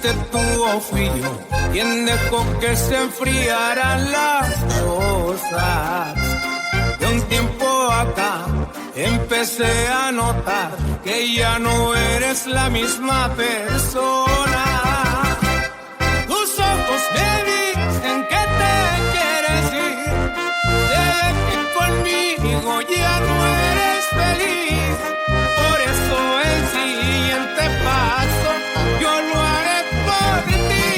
fuiste tú o fui yo quien dejó que se enfriaran las cosas. De un tiempo acá empecé a notar que ya no eres la misma persona. Tus ojos me dicen que te quieres ir, se ve que conmigo ya no eres feliz. Por eso el siguiente paso yo lo haré por ti.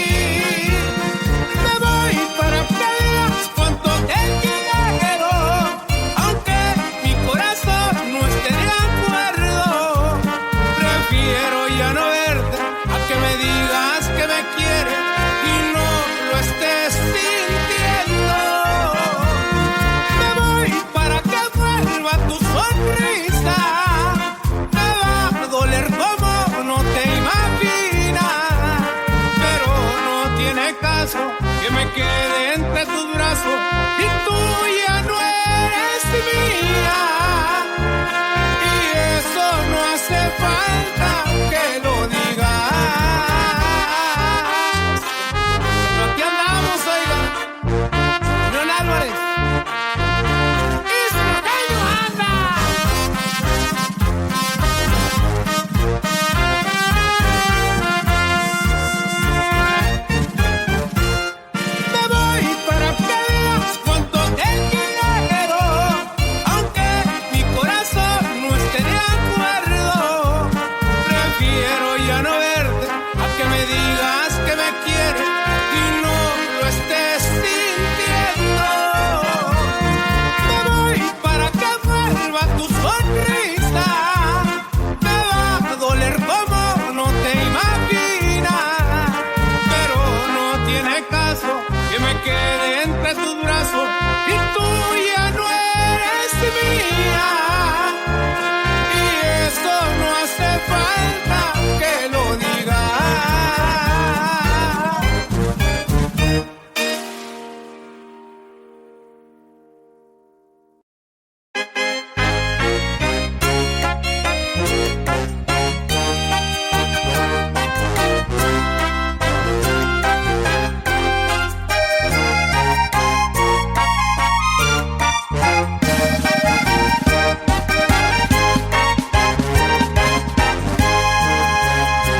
Me voy para que veas cuánto te quiero, aunque mi corazón no esté de acuerdo. Prefiero ya no verte a que me digas que me quieres y no lo estés sintiendo. Me voy para que vuelva tu sonrisa. Me va a doler como no te imaginas, pero no tiene caso que me quede entre tus brazos y tú ya no eres mía. Y eso no hace falta que lo digas. Pero aquí andamos, oiga. León Álvarez. Y su norteño anda. Me voy para que veas cuánto te quiero, aunque mi corazón no esté de acuerdo. Prefiero ya no verte a que me digas que me quieres y no lo estés sintiendo. Me voy para que vuelva tu sonrisa. Me va a doler como no te imaginas, pero no tiene caso que me quede entre tus brazos y tú ya no eres mía. Y eso no hace falta que lo digas.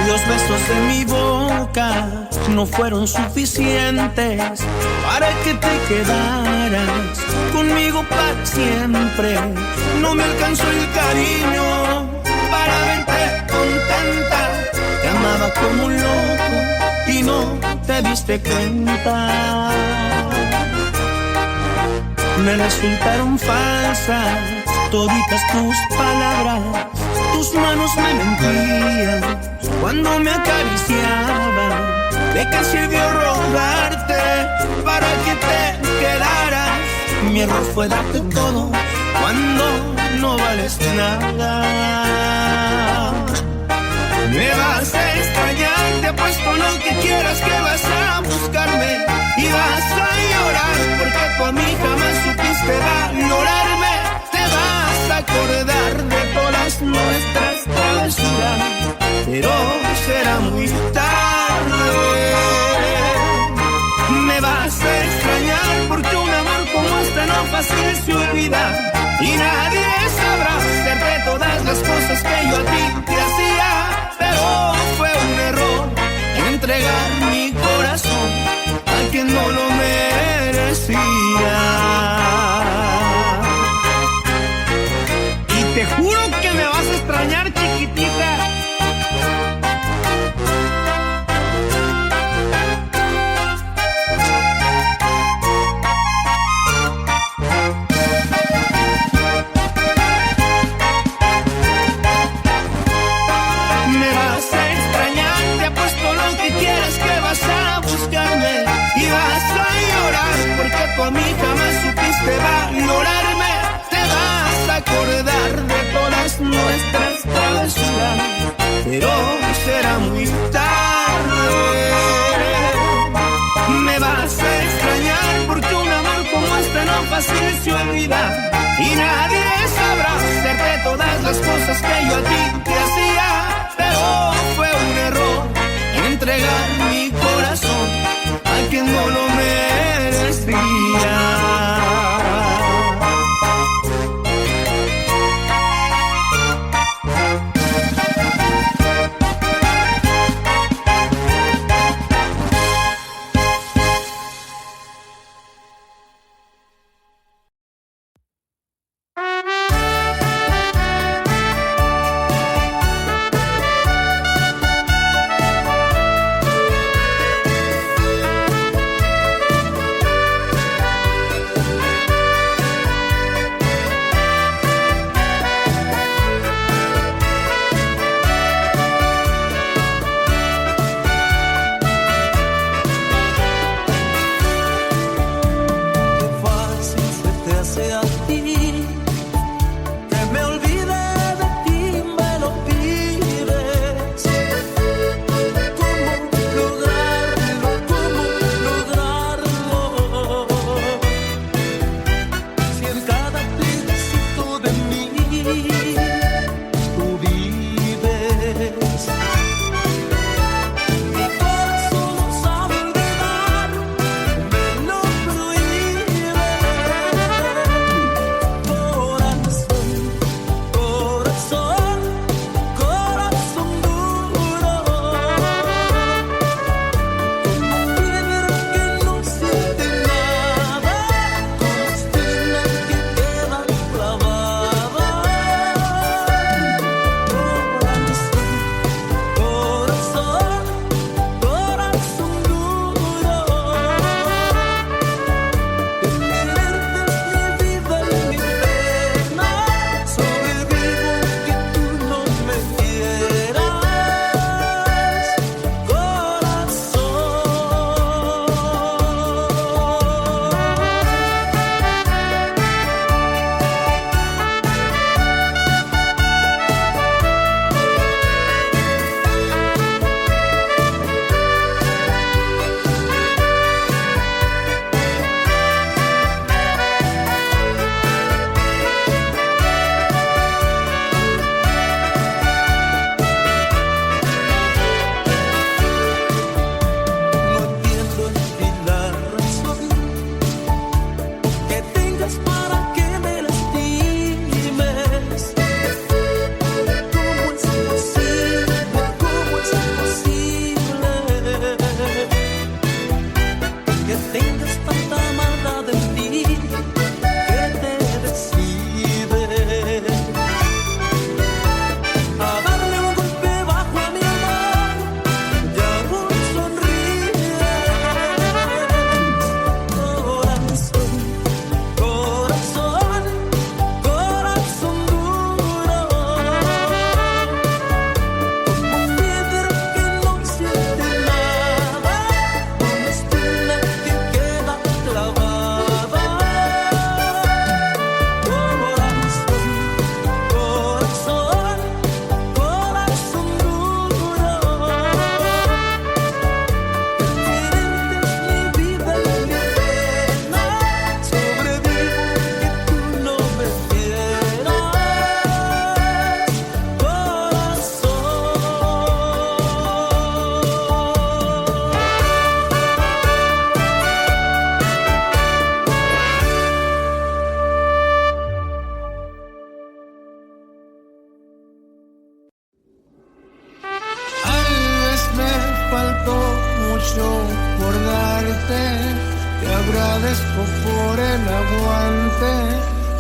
Los besos de mi boca no fueron suficientes para que te quedaras conmigo para siempre. No me alcanzó el cariño para verte contenta. Te amaba como un loco y no te diste cuenta. Me resultaron falsas toditas tus palabras. Tus manos me mentían cuando me acariciaban. ¿De qué sirvió rogarte para que te quedaras? Mi error fue darte todo cuando no vales nada. Me vas a extrañar, te apuesto lo que quieras que vas a buscarme y vas a llorar porque tú a mí jamás supiste valorarme. Te vas a acordar de todas nuestras travesuras, pero será muy tarde. Me vas a extrañar porque un amor como este no fácil se olvida y nadie sabrá hacerte todas las cosas que yo a ti te hacía. Pero fue un error entregar mi corazón a quien no lo merecía. Y te juro que me vas a extrañar, chiquitita. Me vas a extrañar, te apuesto lo que quieras que vas a buscarme y vas a llorar porque tú a mí jamás supiste valorarme. Te vas a acordar de todas nuestras travesuras, pero será muy tarde. Me vas a extrañar porque un amor como este no fácil se olvida y nadie sabrá hacerte todas las cosas que yo a ti te hacía. Pero fue un error entregar mi corazón a quien no lo merecía. agradezco por el aguante,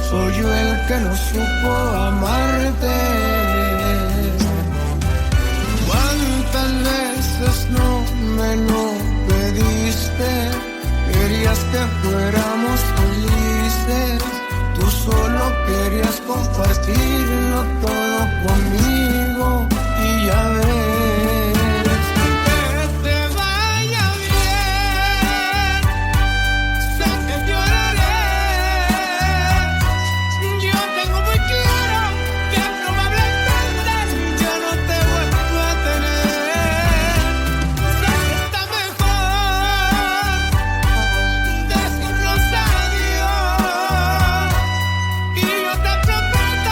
soy yo el que no supo amarte. ¿Cuántas veces no me lo pediste? Querías que fuéramos felices, tú solo querías compartirlo todo conmigo y ya ves. Prometo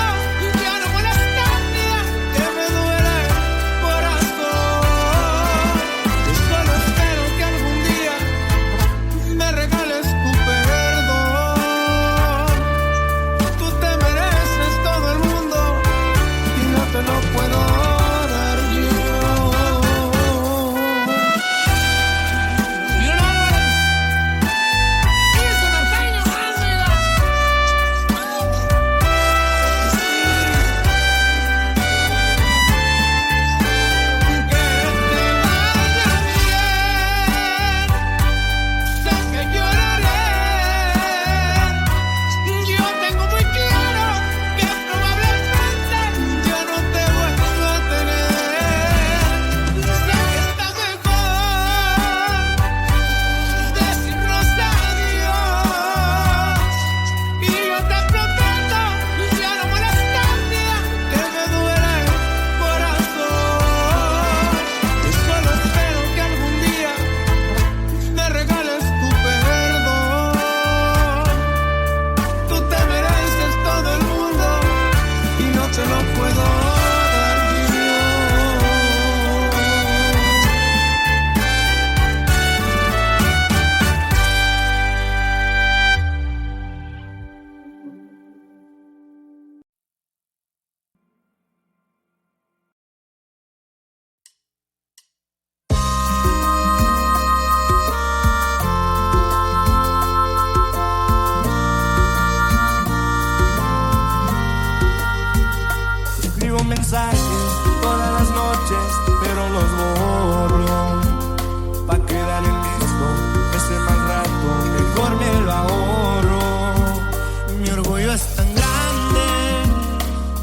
es tan grande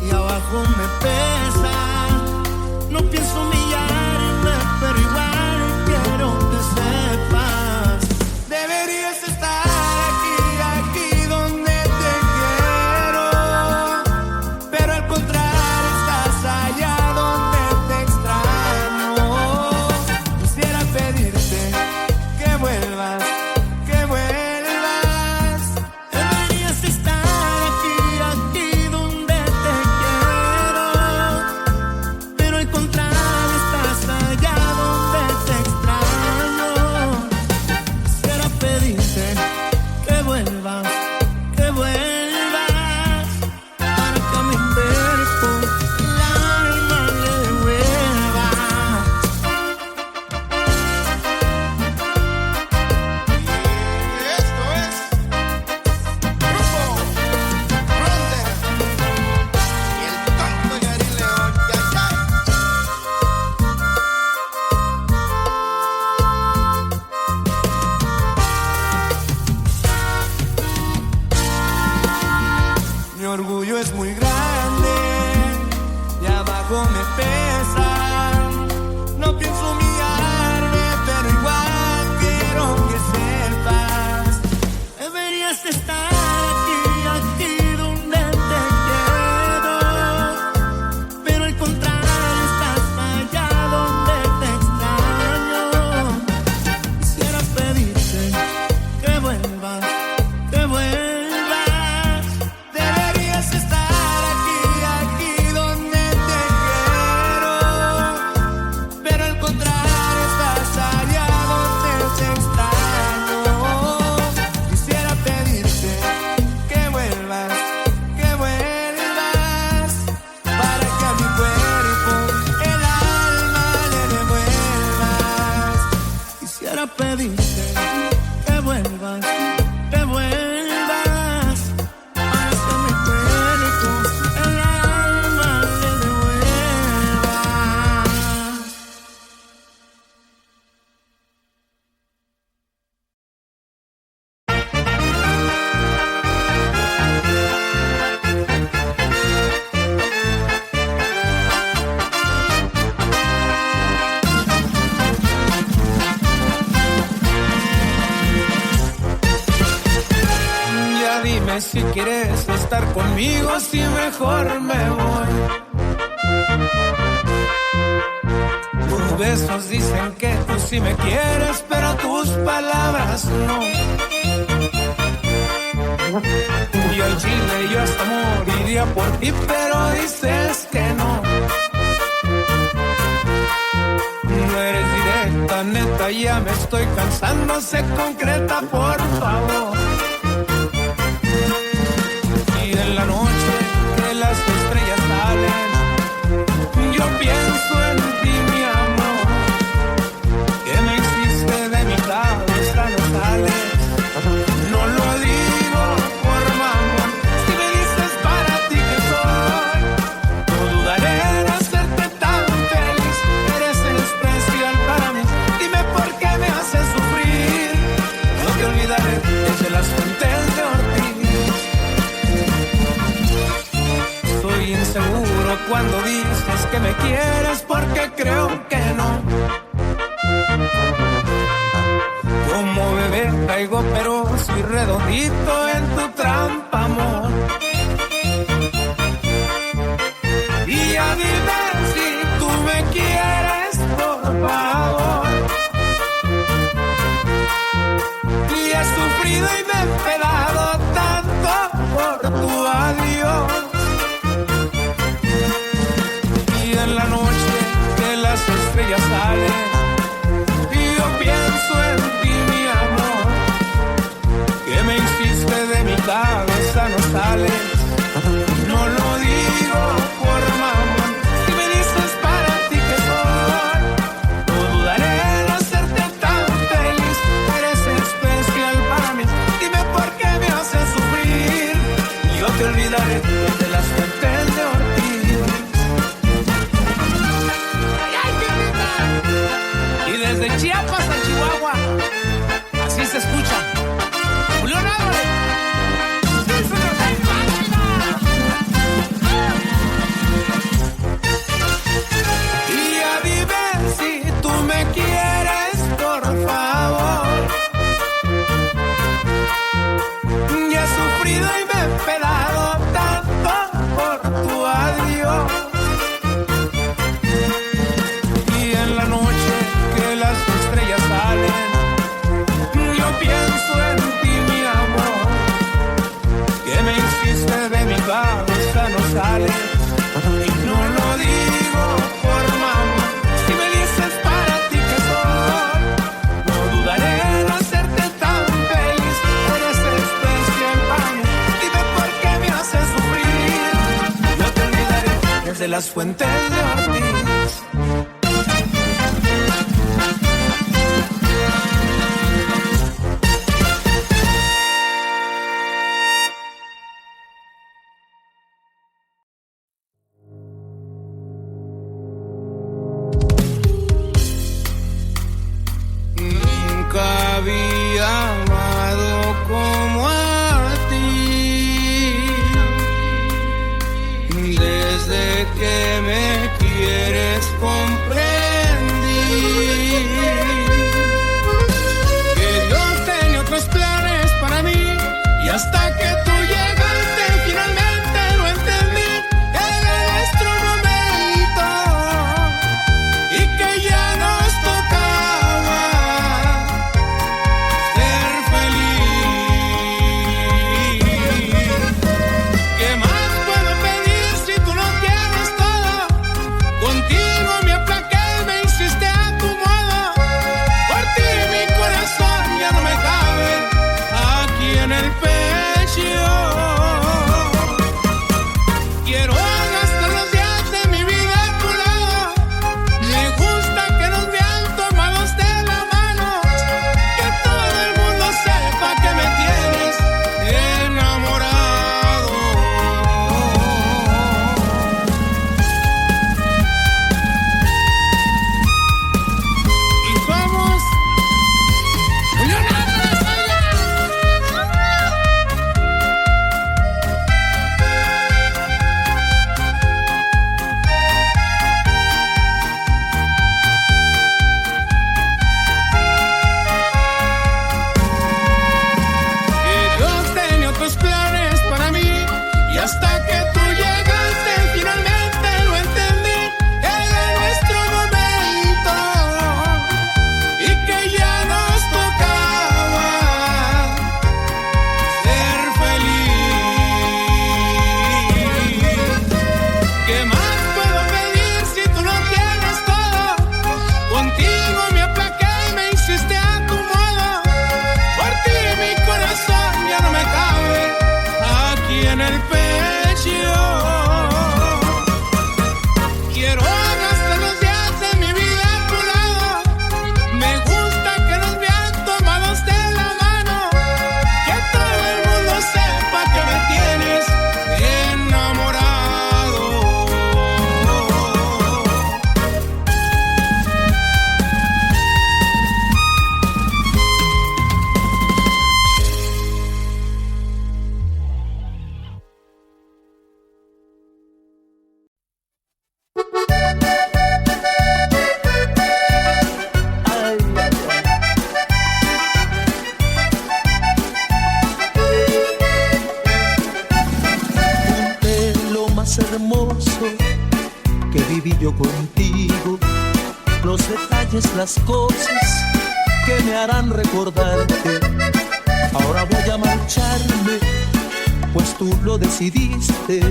y abajo me pesa. No pienso humillarme, pero igual quiero que sepas. Deberías estar aquí donde te quiero, pero al contrario estás allá donde te extraño. Quisiera pedirte que vuelvas, que vuelvas. Deberías estar aquí donde te quiero, pero al contrario estás allá donde te extraño. Quisiera pedirte que vuelvas, que vuelvas, para que a mi cuerpo el alma le devuelva. Esto es Grupo Frontera y el tonto Yari León. Mi orgullo es muy grande y abajo me pesa. No pienso humillarme, pero igual quiero que sepas. Deberías estar aquí donde te quiero, pero al contrario estás allá donde te extraño. Quisiera pedirte que vuelvas, que vuelvas. Deberías estar aquí donde te quiero, pero al contrario estás allá donde te extraño. Quisiera pedirte que vuelvas, para que a mi cuerpo el alma le devuelvas. Quisiera pedirte que vuelvas, para que a mi cuerpo el alma le devuelvas. Ya dime si quieres estar conmigo, si mejor me voy. Tus besos dicen que tú sí me quieres, pero tus palabras no. Y al chile yo hasta moriría por ti, pero dices que no. No eres directa, neta, ya me estoy cansando, sé concreta, por favor. Y en la noche que las estrellas salen, yo pienso en ti, mi amor. Que me hiciste de mi cabeza, no sale. No lo digo por mamón. Si me dices para ti que soy, no dudaré en hacerte tan feliz. Eres especial para mí. Dime por qué me haces sufrir. No te olvidaré desde las fuentes de Ortiz. Soy inseguro cuando dices que me quieres, porque creo que no. Como bebé caigo, pero soy redondito en tu trampa, amor. Y ya dime si tú me quieres, por favor. Y he sufrido y me he pelado tanto por tu adiós. Y en la noche que las estrellas salen, yo pienso en ti, mi amor. Que me hiciste de mi cabeza, no sale. No lo digo por mamón. Si me dices para ti que soy, no dudaré en hacerte tan feliz. Eres especial para mí. Dime por qué me haces sufrir. Yo te olvidaré de las fuentes de Ortiz. Y desde Chiapas a Chihuahua, así se escucha. Julián Álvarez. Sí, señor. de las Fuentes de Ortiz. Nunca había amado como a ti, desde que me quieres comprendí que Dios tenía otros planes para mí, y hasta que tú llegaste finalmente lo entendí. Era nuestro momento y que ya nos tocaba ser feliz. ¿Qué más puedo pedir si tú no tienes todo? Contigo me aplaqué, me hiciste a tu modo. Por ti mi corazón ya no me cabe aquí en el pecho. Quiero gastar los días de mi vida a tu lado. Me gusta que nos vean tomados de la mano. Que todo el mundo sepa que me tienes enamorado. Y somos Julián Álvarez allá. Que Dios tenía otros planes para mí, y hasta que tú llegaste finalmente lo entendí. Era nuestro momento y que ya nos tocaba ser feliz. ¿Qué más puedo pedir si tú no tienes todo? Contigo me aplaqué, me hiciste a tu modo. Por ti mi corazón ya no me cabe aquí en el pecho. Quiero gastar los días de mi vida a tu lado. Me gusta que nos vean tomados de la mano. Que todo el mundo sepa que me tienes enamorado. De lo más hermoso que viví yo contigo, los detalles, las cosas que me harán recordarte. Ahora voy a marcharme, pues tú lo decidiste.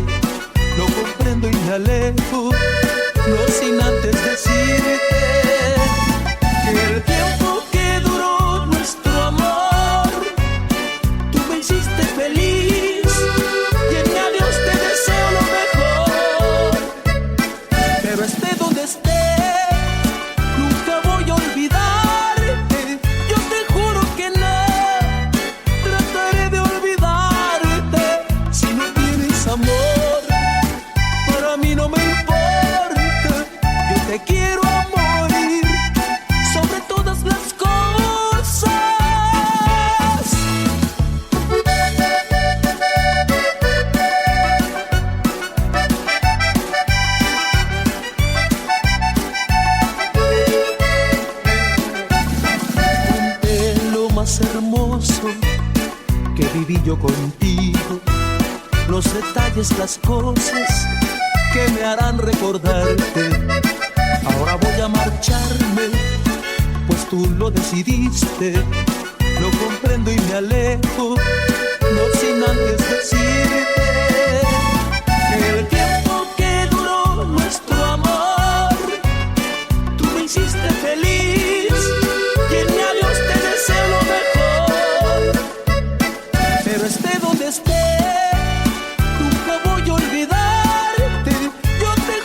Lo comprendo y me alejo, no sin antes decirte que el tiempo que duró nuestro amor, tú me hiciste feliz, y en mi adiós te deseo lo mejor. Pero esté donde esté, nunca voy a olvidarte. Yo te juro que no trataré de olvidarte. Si no tienes amor, para mí no me importa. Yo te quiero a morir sobre todas las cosas. De lo más hermoso que viví yo contigo, los detalles, las cosas que me harán recordarte. Ahora voy a marcharme, pues tú lo decidiste. Lo comprendo y me alejo, no sin antes decirte que el tiempo que duró nuestro amor, tú me hiciste feliz, y en mi adiós te deseo lo mejor. Pero esté donde esté, nunca voy a olvidarte. Yo te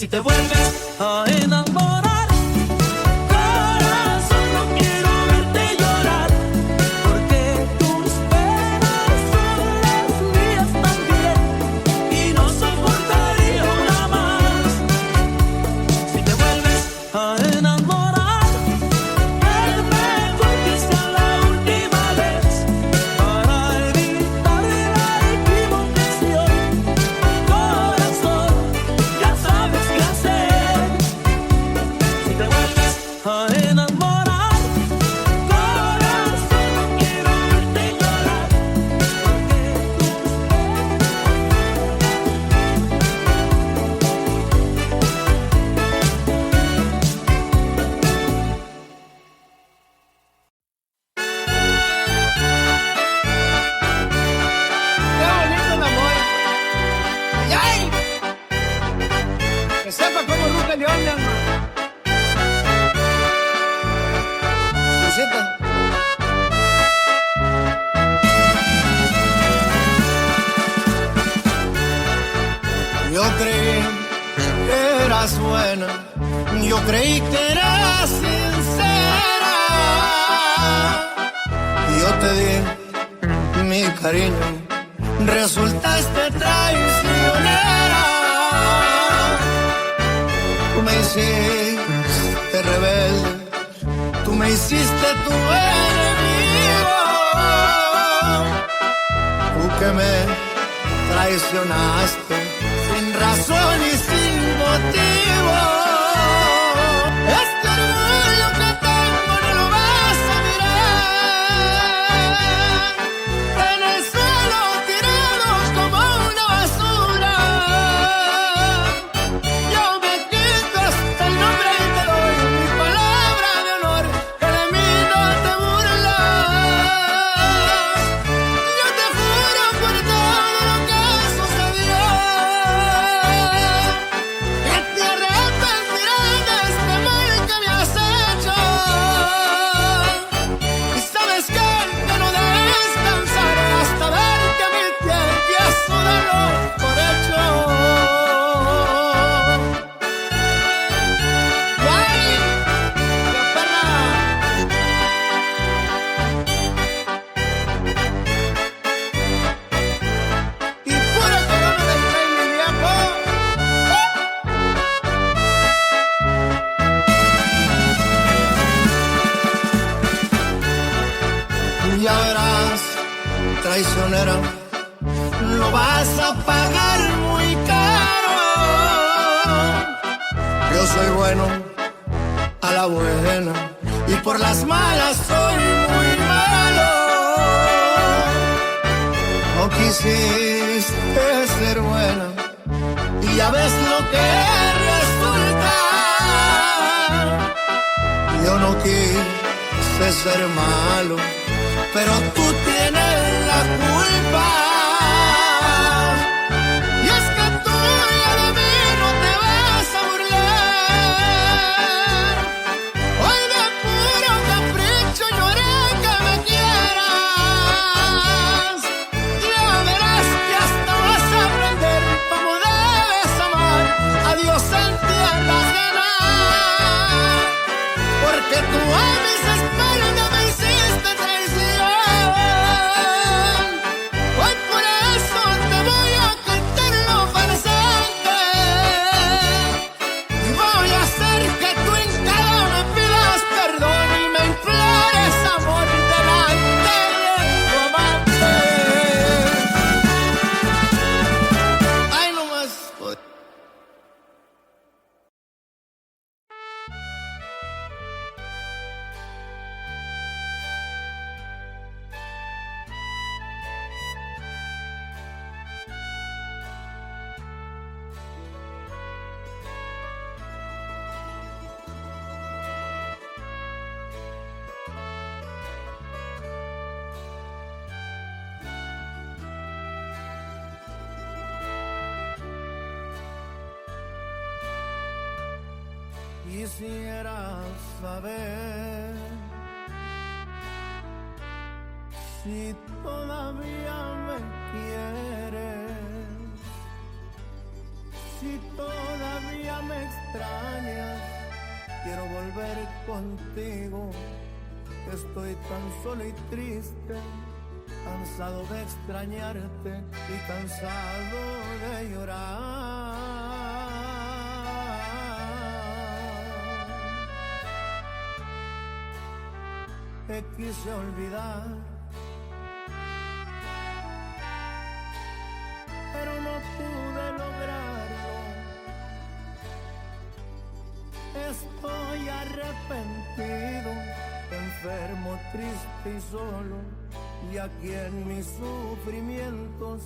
Si te vuelves a enamorar, corazón, no quiero verte llorar, porque tus penas son las mías también, y no soportaría una más. Si te vuelves a enamorar, es mejor que sea la última vez, para evitar la equivocación. Corazón, ya sabes qué hacer. Si te vuelves a enamorar, corazón, no quiero verte llorar, porque Qué bonito el amor. ¡Ay, ay! Que sepa cómo ruge el león, mi alma. Excusita. Yo creí que eras buena, yo creí que eras sincera, yo te di mi cariño, resultaste traicionera. Tú me hiciste rebelde, tú me hiciste tu enemigo, tú que me traicionaste sin razón y sin motivo. Este orgullo que tengo no lo vas a mirar, en el suelo tirado como una basura. Yo me quito hasta el nombre y te doy mi palabra de honor, que de mí no te burlas. Yo te juro por todo lo que sucedió, que te arrepentirás de este mal que me has hecho. Y sabes que no descansar hasta ver que mi piel ya su dolor por hecho. Y ay, qué perra. Y pura corona del rey, mi viejo. Ya verás, traicionera, lo vas a pagar muy caro. Yo soy bueno a la buena y por las malas soy muy malo. No quisiste ser buena y ya ves lo que resulta. Yo no quise ser malo, pero tú tienes la culpa. Y es que tú ya de mí no te vas a burlar. Hoy de puro capricho lloré que me quieras. Ya verás que hasta vas a aprender cómo debes amar a Dios en tierras ganar. Porque tú a mis espaldas me hiciste traición. Hoy por eso te voy a cantar lo farsante. Y voy a hacer que tú en cada me pidas perdón y me implores amor delante de tu amante. Ay, no más. Quisiera saber si todavía me quieres, si todavía me extrañas, quiero volver contigo. Estoy tan solo y triste, cansado de extrañarte y cansado de llorar. Te quise olvidar, pero no pude lograrlo. Estoy arrepentido, enfermo, triste y solo, y aquí en mis sufrimientos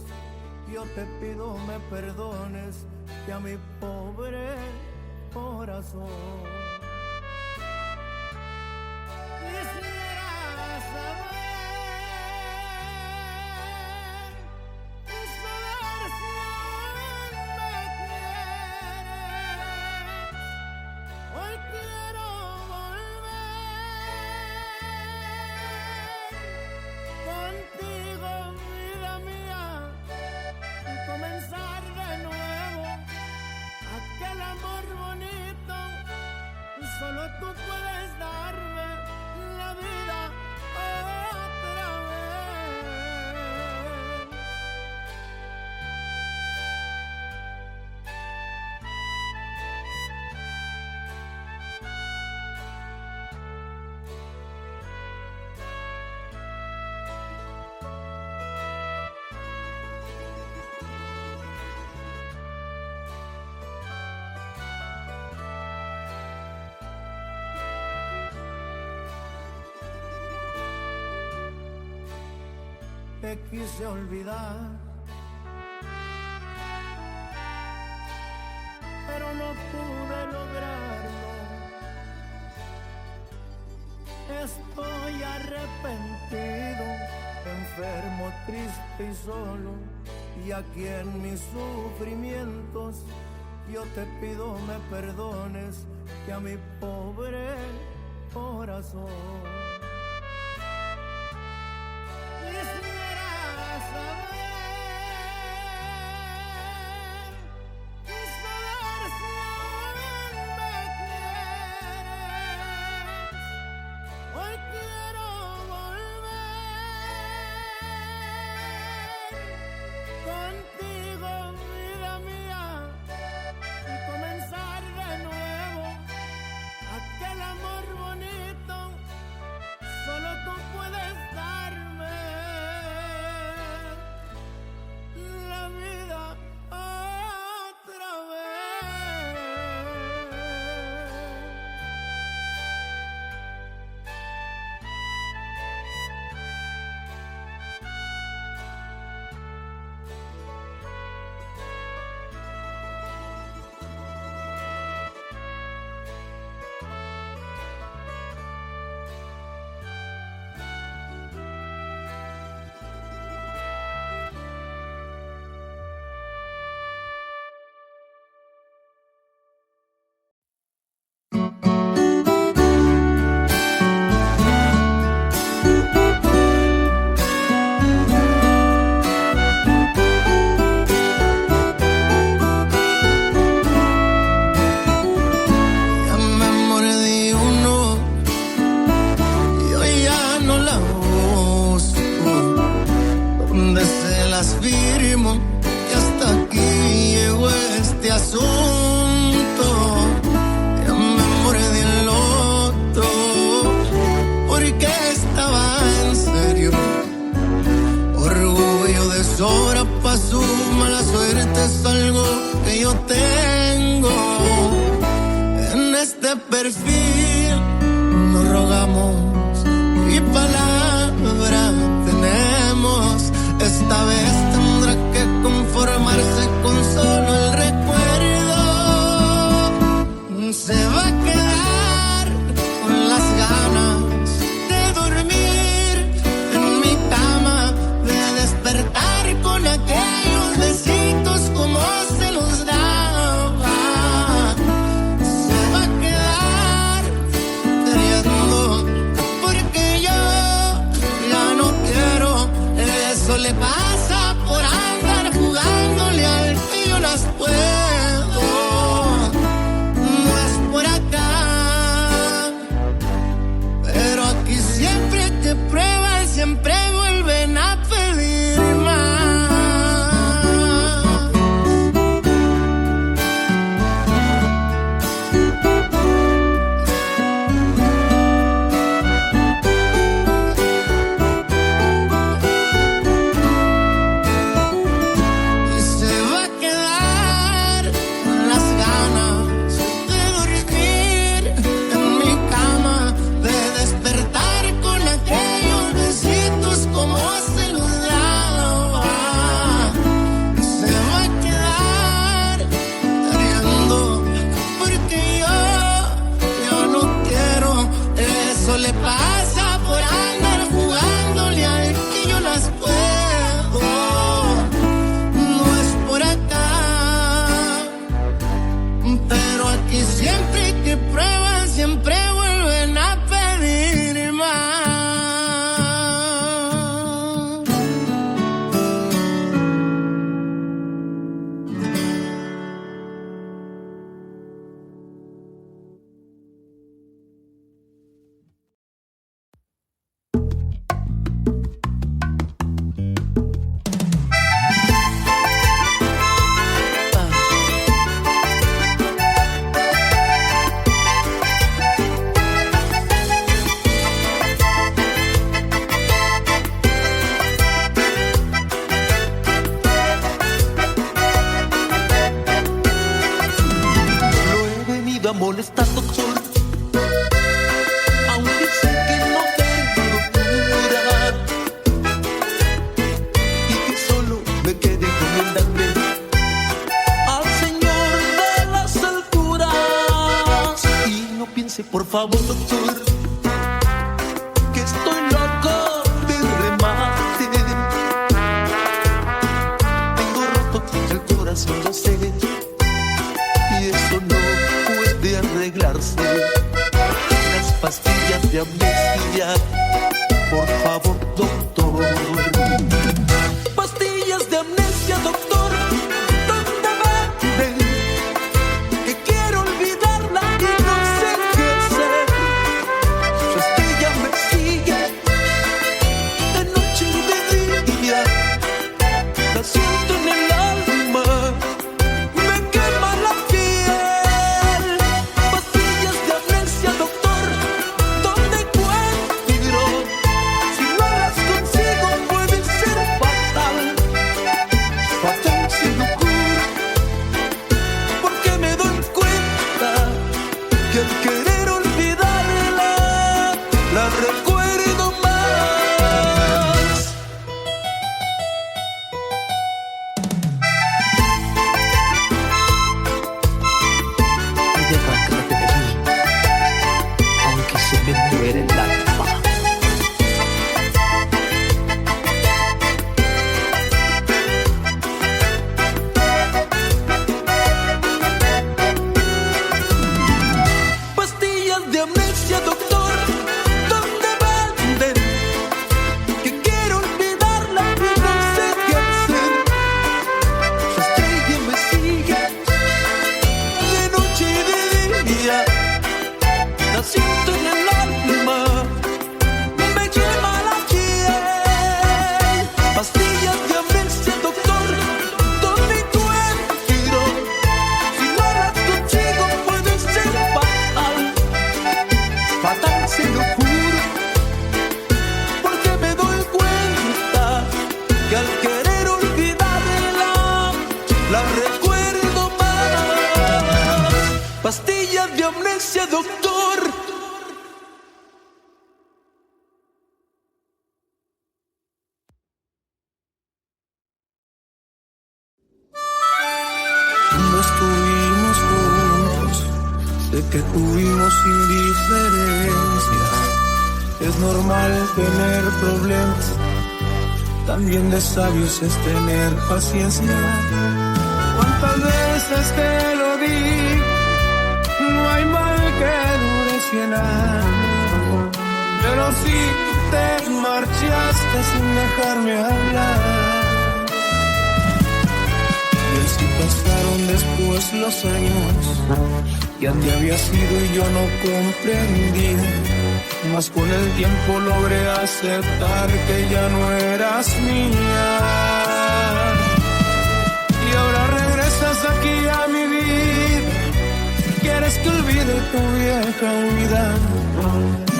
yo te pido me perdones y a mi pobre corazón. Solo tú puedes darme la vida otra Te quise olvidar, pero no pude lograrlo. Estoy arrepentido, enfermo, triste y solo, y aquí en mis sufrimientos yo te pido me perdones y a mi pobre corazón. Le pasa por andar jugándole al molestar, doctor, aunque sé que no tengo cura y que solo me quede encomendarme al Señor de las alturas. Y no piense, por favor, doctor, que estoy loco de remate. Tengo roto el corazón, lo sé, y eso no puede arreglarse. Las pastillas de amnesia, por favor, doctor. Pastillas de amnesia, doctor, ¿dónde venden? Que quiero olvidarla y no sé qué hacer. Su estrella me sigue de noche y de día. La siento en el alma, me quema la piel. Pastillas de amnesia, doctor, ¿dónde encuentro? Si no las consigo puede ser fatal. Fatal si no curo, porque me doy cuenta que al querer olvidarla, la recuerdo más. Y de arrancarte de mí, aunque se me muere el alma. Pastillas de amnesia, doctor, ¿dónde venden? Que quiero olvidarla y no sé qué hacer. Su estrella me sigue de noche y de día. La siento en el alma, me quema la piel. Pastillas de amnesia, doctor, ¿dónde encuentro? Si no las consigo puede ser fatal. Fatal se lo juro, porque me doy cuenta que al querer olvidarla, la recuerdo más. Pastillas de amnesia, doctor. Cuando estuvimos juntos, sé que tuvimos indiferencias. Es normal tener problemas, también de sabios es tener paciencia. ¿Cuántas veces te lo di? No hay mal que dure 100 años. Pero si te marchaste sin dejarme hablar. Y así pasaron después los años. Ya te había sido y yo no comprendí. Mas con el tiempo logré aceptar que ya no eras mía. Y ahora regresas aquí a mi vida. Quieres que olvide tu vieja vida.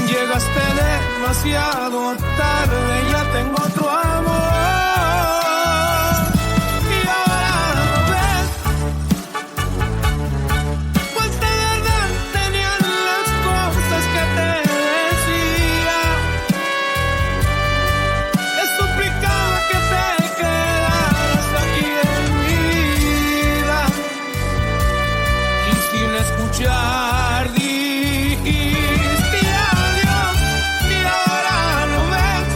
Llegaste demasiado tarde, ya tengo otro amor. Y ahora no ves, pues de verdad tenían las cosas que te decía. Te suplicaba que te quedaras aquí en mi vida. Y sin escuchar dijiste adiós. Y ahora no ves,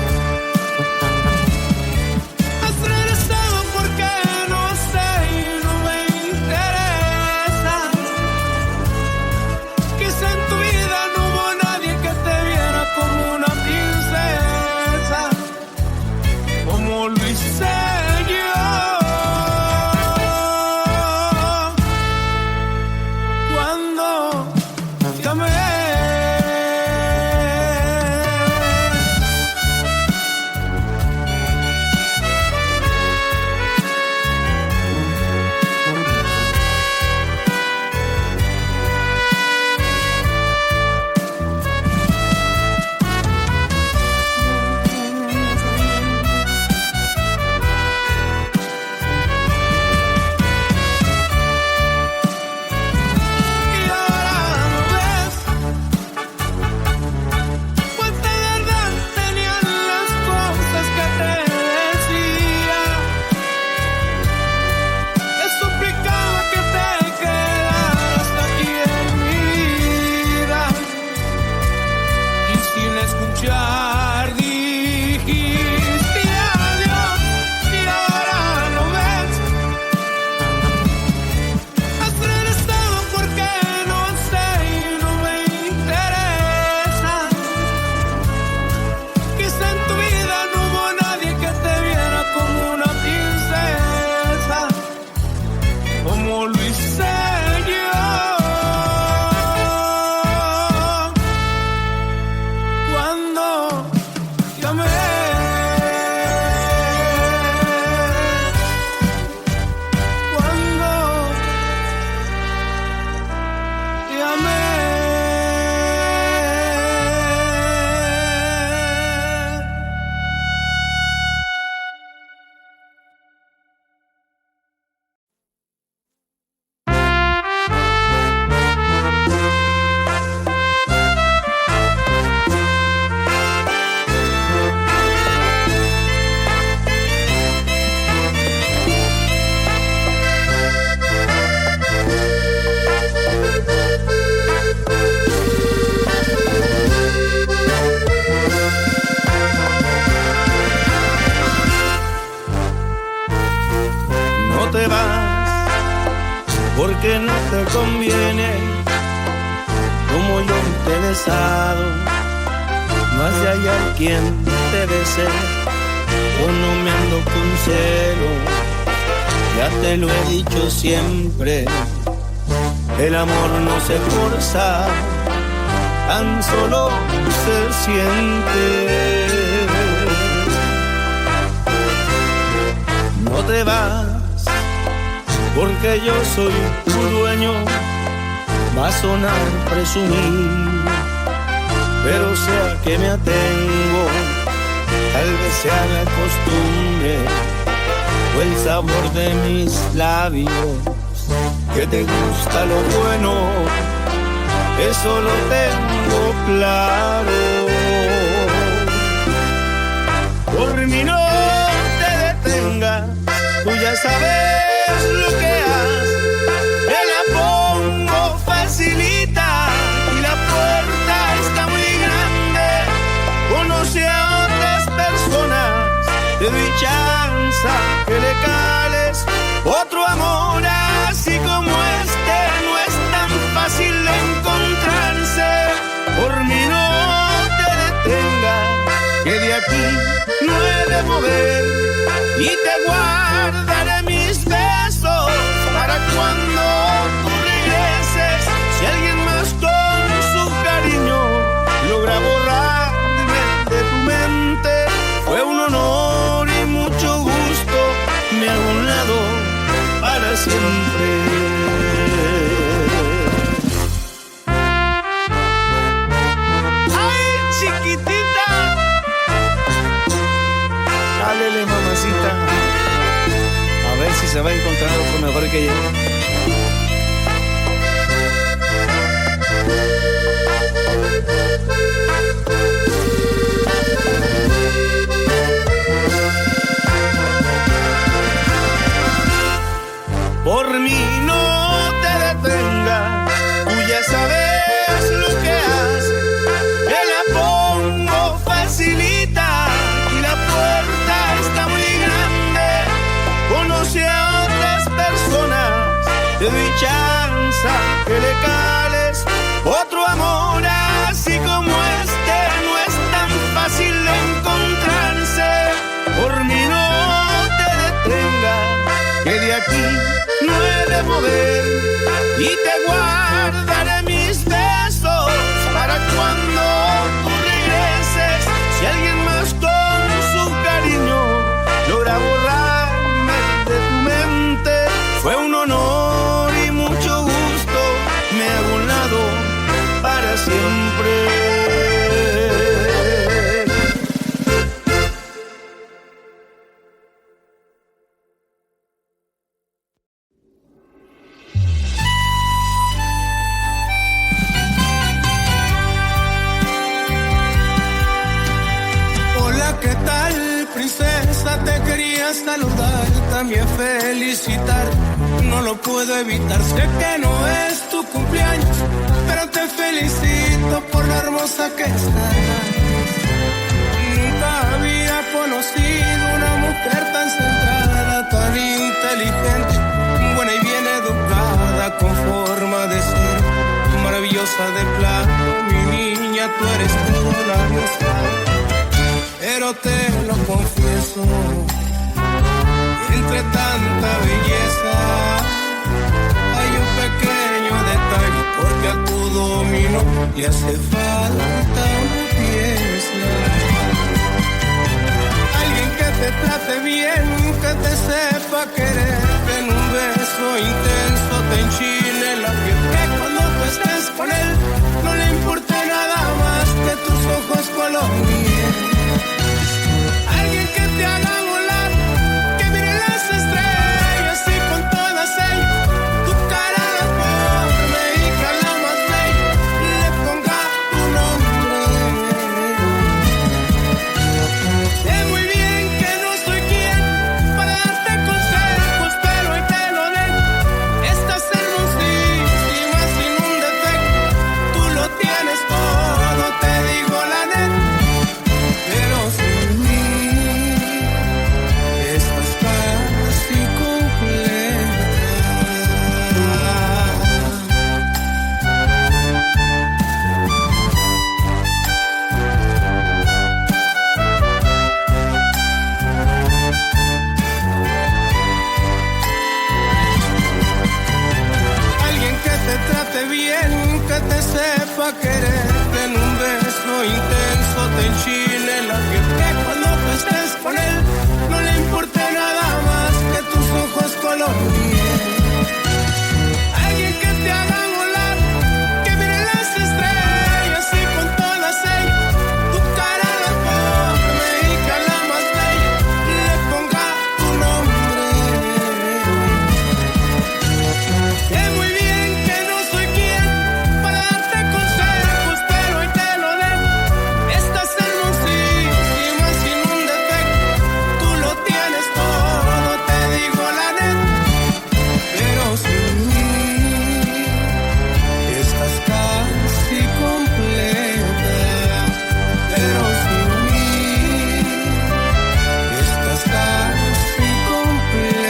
conviene, como yo te he besado, no has de hallar quien te bese, o no me ando con celo, ya te lo he dicho siempre, el amor no se forza, tan solo se siente. No te vas, porque yo soy tu dueño, va a sonar presumir, pero sea que me atengo, tal vez sea la costumbre o el sabor de mis labios, que te gusta lo bueno, eso lo tengo claro. Por mí no te detengas, tú ya sabes lo que has, te la pongo facilita y la puerta está muy grande, conoce a otras personas, te doy chance que le cales otro amor así como este, no es tan fácil de encontrarse, por mí no te detengas, que de aquí no he de mover y te guardaré mis besos para cuando tú regreses, si alguien más con su cariño logra borrarme de tu mente, fue un honor y mucho gusto, me hago un lado para siempre. ¡Ay, chiquitita! Dálele, mamacita, a ver si se va a encontrar otro mejor que yo. Por mí no te detengas, tú ya sabes lo que haces, te la pongo facilita y la puerta está muy grande, conoce a otras personas, te doy chance que le cales otro amor así como este, no es tan fácil de encontrarse, por mí no te detengas, que de aquí no he de mover y te guardaré mis besos para cuando tú regreses, si alguien más con su cariño logra borrarme de tu mente, fue un honor y mucho gusto, me hago un lado para siempre. Te quería saludar, también felicitar, no lo puedo evitar, sé que no es tu cumpleaños, pero te felicito por la hermosa que estás. Nunca había conocido una mujer tan centrada, tan inteligente, buena y bien educada, con forma de ser, maravillosa de plano, mi niña, tú eres todo la diosa. Pero te lo confieso, entre tanta belleza hay un pequeño detalle, porque a tu dominó le hace falta una pieza. Alguien que te trate bien, que te sepa querer, que en un beso intenso te enchine la piel, que cuando tú estés con él no le importe nada más que tus ojos color miel. Alguien que te haga volar, que mire las estrellas y con todas ellas tu cara la forme y que a la más bella le ponga tu nombre. Sé muy bien que no soy quien para darte consejos, pero hoy te lo den estas hermosísimas sepa quererte en un beso intenso, te enchile la piel, que cuando tú estés con él no le importe nada más que tus ojos color miel. Alguien que te haga volar, que mire las estrellas y con todas ellas tu cara la forme y que a la más bella le ponga tu nombre. Sé muy bien que no soy quien para darte consejos, pero hoy te lo dejo. Estás hermosísima sin un defecto, tú lo tienes todo, te digo la neta. Pero sin mí estás casi completa. Pero sin mí estás casi completa.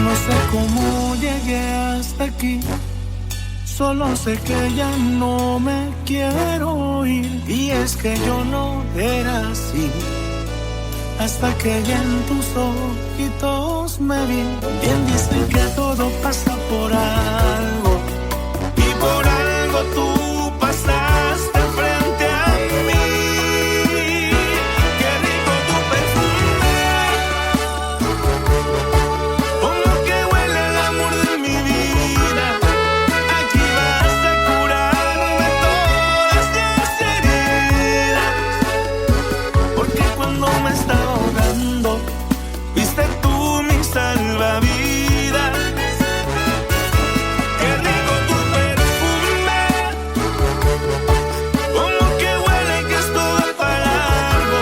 No sé cómo llegué hasta aquí, solo sé que ya no me quiero ir. Y es que yo no era así, hasta que ya en tus ojitos me vi. Bien dicen que todo pasa por algo, y por algo tú pasaste frente a mí. Qué rico tu perfume, como que huele el amor de mi vida. Aquí vas a curarme todas las heridas, porque cuando me estaba ahogando fuiste tú mi salvavidas. Qué rico tu perfume, como que huele que es todo para largo.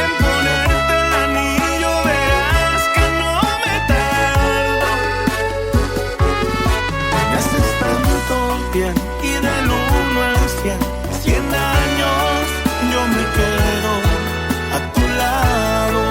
En ponerte el anillo verás que no me tardo. Me haces tanto bien y del 1 al 100, 100 años yo me quedo a tu lado.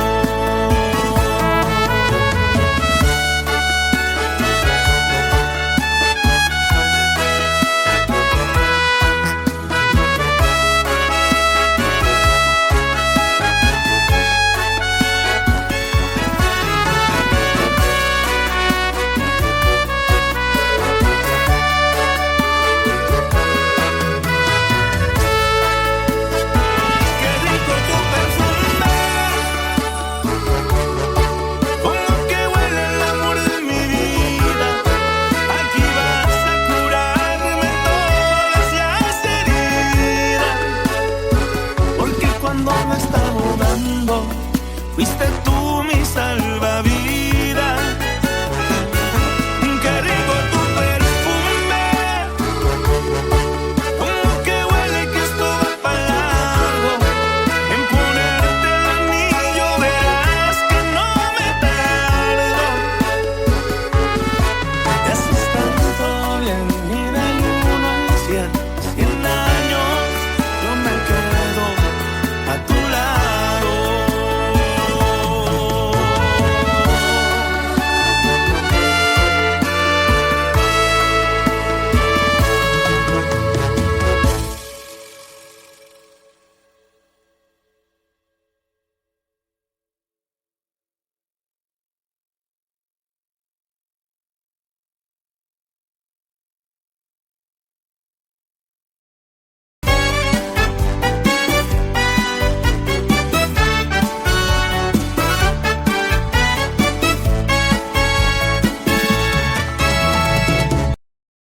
Qué rico tu perfume, como que huele el amor de mi vida. Aquí vas a curarme todas las heridas, porque cuando me estaba ahogando fuiste tú mi salvavidas.